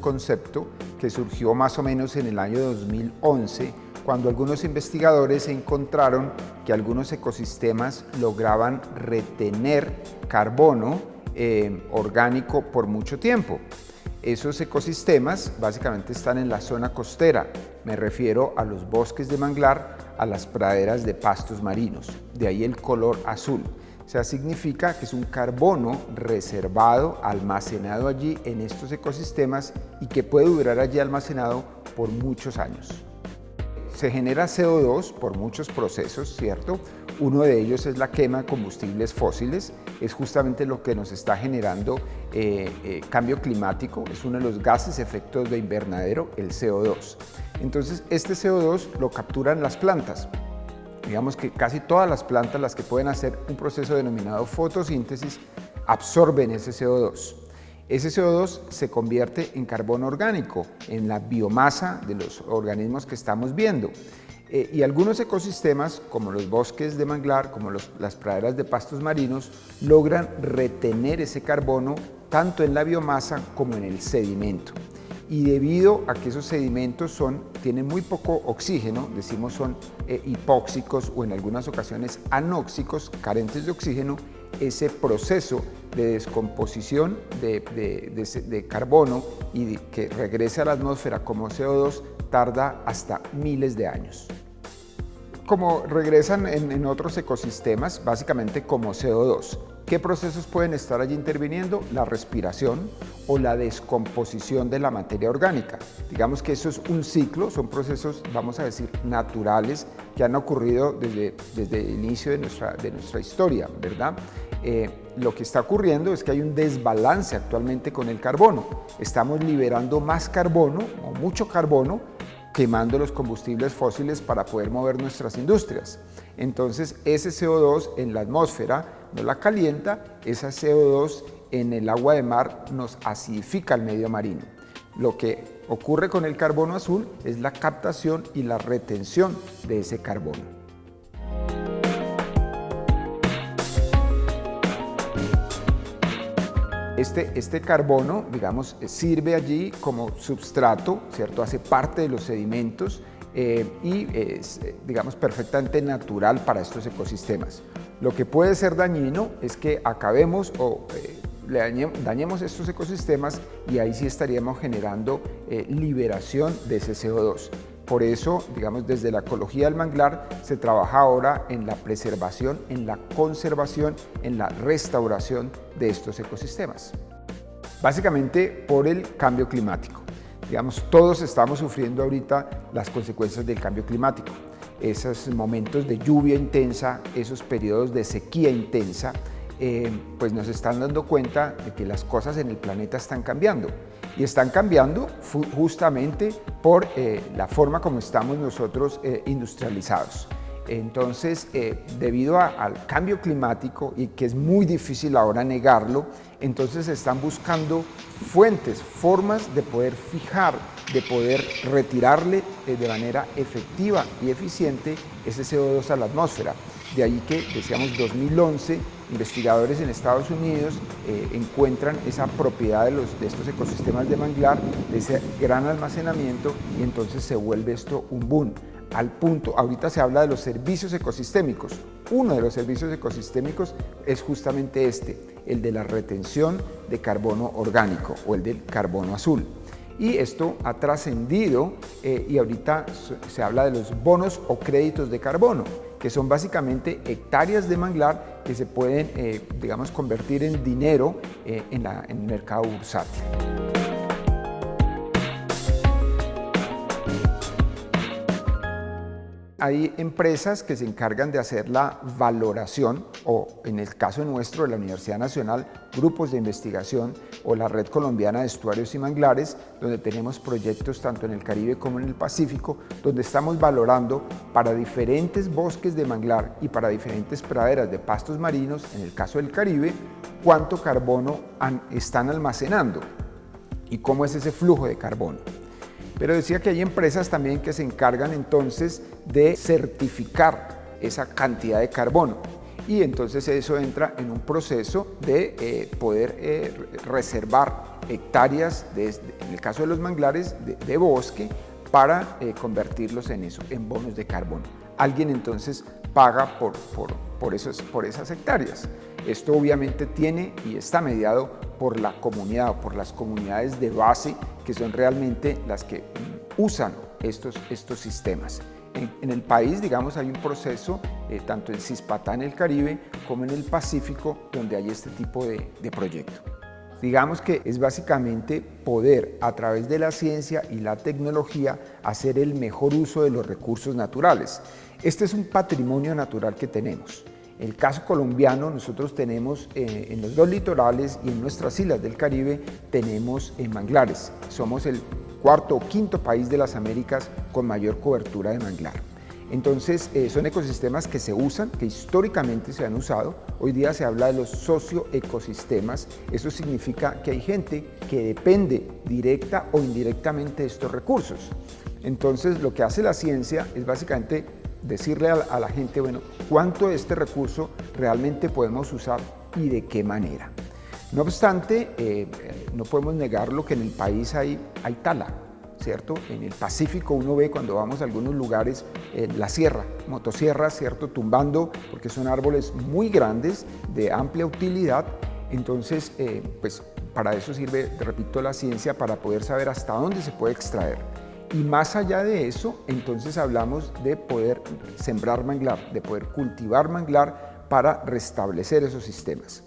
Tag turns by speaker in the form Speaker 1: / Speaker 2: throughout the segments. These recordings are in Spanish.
Speaker 1: concepto que surgió más o menos en el año 2011, cuando algunos investigadores encontraron que algunos ecosistemas lograban retener carbono orgánico por mucho tiempo. Esos ecosistemas básicamente están en la zona costera, me refiero a los bosques de manglar, a las praderas de pastos marinos, de ahí el color azul. O sea, significa que es un carbono reservado, almacenado allí en estos ecosistemas y que puede durar allí almacenado por muchos años. Se genera CO2 por muchos procesos, ¿cierto? Uno de ellos es la quema de combustibles fósiles, es justamente lo que nos está generando cambio climático, es uno de los gases efectos de invernadero, el CO2. Entonces, este CO2 lo capturan las plantas. Digamos que casi todas las plantas, las que pueden hacer un proceso denominado fotosíntesis, absorben ese CO2. Ese CO2 se convierte en carbono orgánico, en la biomasa de los organismos que estamos viendo. Y algunos ecosistemas, como los bosques de manglar, como las praderas de pastos marinos, logran retener ese carbono tanto en la biomasa como en el sedimento. Y debido a que esos sedimentos tienen muy poco oxígeno, decimos son hipóxicos o en algunas ocasiones anóxicos, carentes de oxígeno, ese proceso de descomposición de carbono y que regrese a la atmósfera como CO2 tarda hasta miles de años. Como regresan en otros ecosistemas, básicamente como CO2. ¿Qué procesos pueden estar allí interviniendo? La respiración o la descomposición de la materia orgánica. Digamos que eso es un ciclo, son procesos, vamos a decir, naturales que han ocurrido desde el inicio de nuestra historia, ¿verdad? Lo que está ocurriendo es que hay un desbalance actualmente con el carbono. Estamos liberando más carbono o mucho carbono quemando los combustibles fósiles para poder mover nuestras industrias. Entonces, ese CO2 en la atmósfera no la calienta, ese CO2 en el agua de mar nos acidifica el medio marino. Lo que ocurre con el carbono azul es la captación y la retención de ese carbono. Este carbono, digamos, sirve allí como substrato, ¿cierto? Hace parte de los sedimentos y es, digamos, perfectamente natural para estos ecosistemas. Lo que puede ser dañino es que acabemos o dañemos estos ecosistemas y ahí sí estaríamos generando liberación de ese CO2. Por eso, digamos, desde la ecología del manglar se trabaja ahora en la preservación, en la conservación, en la restauración de estos ecosistemas. Básicamente por el cambio climático. Digamos, todos estamos sufriendo ahorita las consecuencias del cambio climático. Esos momentos de lluvia intensa, esos periodos de sequía intensa, pues nos están dando cuenta de que las cosas en el planeta están cambiando. Y están cambiando justamente por la forma como estamos nosotros industrializados. Entonces, debido al cambio climático, y que es muy difícil ahora negarlo, entonces se están buscando fuentes, formas de poder fijar, de poder retirarle de manera efectiva y eficiente ese CO2 a la atmósfera. De ahí que, decíamos, 2011, investigadores en Estados Unidos encuentran esa propiedad de estos ecosistemas de manglar, de ese gran almacenamiento, y entonces se vuelve esto un boom. Al punto, ahorita se habla de los servicios ecosistémicos. Uno de los servicios ecosistémicos es justamente el de la retención de carbono orgánico o el del carbono azul. Y esto ha trascendido y ahorita se habla de los bonos o créditos de carbono, que son básicamente hectáreas de manglar que se pueden, digamos, convertir en dinero en el mercado bursátil. Hay empresas que se encargan de hacer la valoración, o en el caso nuestro de la Universidad Nacional, grupos de investigación o la Red Colombiana de Estuarios y Manglares, donde tenemos proyectos tanto en el Caribe como en el Pacífico, donde estamos valorando para diferentes bosques de manglar y para diferentes praderas de pastos marinos, en el caso del Caribe, cuánto carbono están almacenando y cómo es ese flujo de carbono. Pero decía que hay empresas también que se encargan entonces de certificar esa cantidad de carbono, y entonces eso entra en un proceso de poder reservar hectáreas, en el caso de los manglares, de bosque, para convertirlos en eso, en bonos de carbono. Alguien entonces paga por esas hectáreas. Esto obviamente tiene y está mediado por la comunidad o por las comunidades de base, que son realmente las que usan estos sistemas. En el país, digamos, hay un proceso, tanto en Cispatá, en el Caribe, como en el Pacífico, donde hay este tipo de proyecto. Digamos que es básicamente poder, a través de la ciencia y la tecnología, hacer el mejor uso de los recursos naturales. Este es un patrimonio natural que tenemos. En el caso colombiano, nosotros tenemos en los dos litorales y en nuestras islas del Caribe, tenemos manglares. Somos el cuarto o quinto país de las Américas con mayor cobertura de manglar. Entonces, son ecosistemas que se usan, que históricamente se han usado. Hoy día se habla de los socioecosistemas. Eso significa que hay gente que depende directa o indirectamente de estos recursos. Entonces, lo que hace la ciencia es básicamente decirle a la gente, bueno, cuánto de este recurso realmente podemos usar y de qué manera. No obstante, no podemos negarlo que en el país hay tala, ¿cierto? En el Pacífico uno ve cuando vamos a algunos lugares la sierra, motosierras, ¿cierto? Tumbando, porque son árboles muy grandes, de amplia utilidad. Entonces, pues para eso sirve, repito, la ciencia, para poder saber hasta dónde se puede extraer. Y más allá de eso, entonces hablamos de poder sembrar manglar, de poder cultivar manglar para restablecer esos sistemas.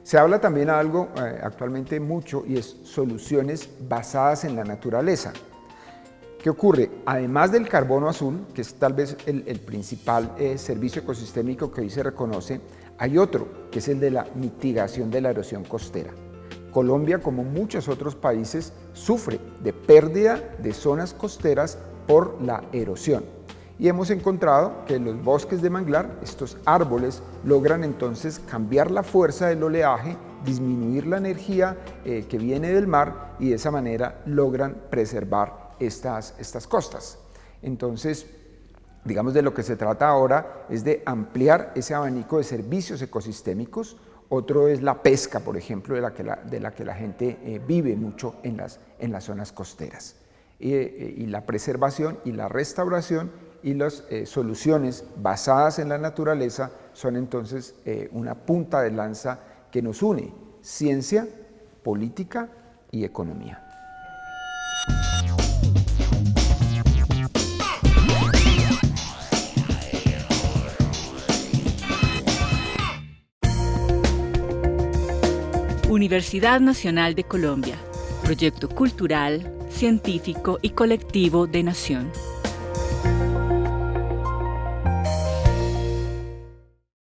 Speaker 1: Se habla también de algo actualmente mucho, y es soluciones basadas en la naturaleza. ¿Qué ocurre? Además del carbono azul, que es tal vez el principal servicio ecosistémico que hoy se reconoce, hay otro, que es el de la mitigación de la erosión costera. Colombia, como muchos otros países, sufre de pérdida de zonas costeras por la erosión. Y hemos encontrado que los bosques de manglar, estos árboles, logran entonces cambiar la fuerza del oleaje, disminuir la energía que viene del mar, y de esa manera logran preservar estas costas. Entonces, digamos, de lo que se trata ahora es de ampliar ese abanico de servicios ecosistémicos. Otro es la pesca, por ejemplo, de la que la gente vive mucho en las zonas costeras. Y la preservación y la restauración y las soluciones basadas en la naturaleza son entonces una punta de lanza que nos une: ciencia, política y economía.
Speaker 2: Universidad Nacional de Colombia, proyecto cultural, científico y colectivo de Nación.